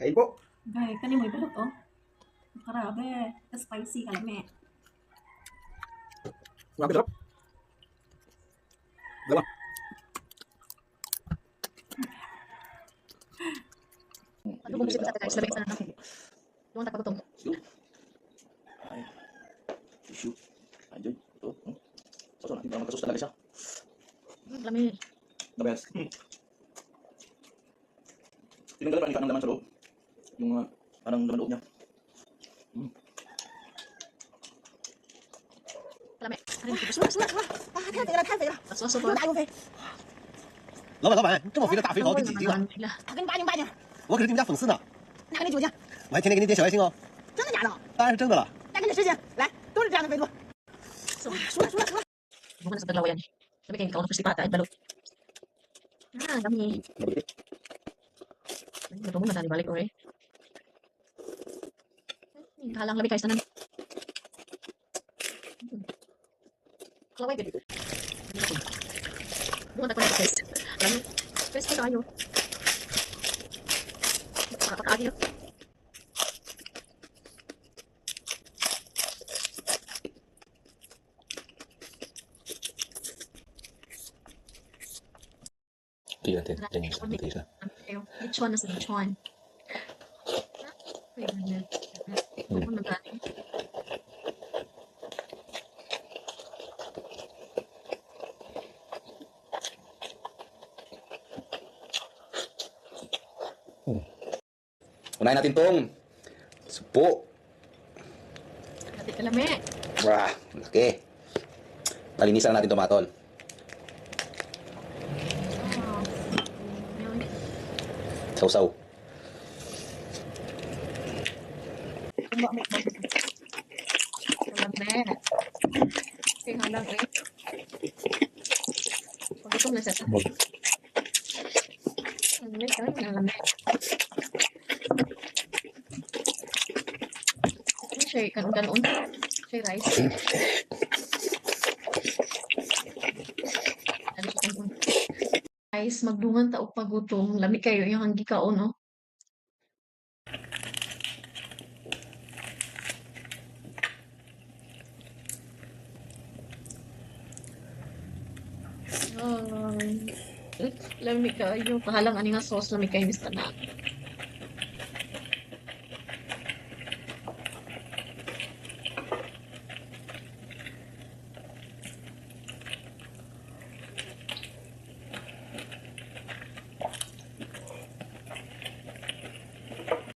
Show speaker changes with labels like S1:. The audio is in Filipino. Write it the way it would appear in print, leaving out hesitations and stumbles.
S1: Kain po.
S2: Gay, kani mo ibalot oh. Grabe, ka-spicy ka lami.
S1: Grabe sarap. Dalawa.
S3: Ano mo sa guys, labi sa nang. Yung tak pagutong.
S1: Ay. Tissue. Andiyan. Ito. So, natin para magkasus talaga siya.
S3: Lami.
S1: The best. Tinanggal pa ng laman sa loob. Yung parang laman loob niya.
S3: Lami. Maswasok ba?
S4: 老板，老板，这么肥的大肥蚝给几斤啊？
S3: 我给你8斤8斤。
S4: 我可是你们家粉丝呢，
S3: 那给你9斤。
S4: 我还天天给你点小爱心哦。
S3: 真的假的？
S4: 当然是真的了。
S3: 那给你10斤，来，都是这样的肥度。数了。我们是得老yan. Sabi kayo ikaw na pasti pata ay balot. Dami. Ito mo na balik oi. Halang labi kayo sanan. Kalaway gid. Bukan tak pernah guys. Lalu crispy tayo. Apa lagi yuk?
S4: Kỹ natin. Yan yung sabi kayo.
S3: Which one is which one? Wait a minute. Ano na galing?
S1: Unahin natin tong supo.
S3: Dati kalami.
S1: Wah, laki. Palinisan natin tomatol. Sausaw.
S3: Kalami. Okay, halang eh. Pagkatong na siya. Kalami, kalami. Siya kanon siya rice. Guys, magdungan ta og pagutom. Lami kayo yung hanggi kaon no. Lami kayo. Pahalang ani nga sauce lami kayo mistanan.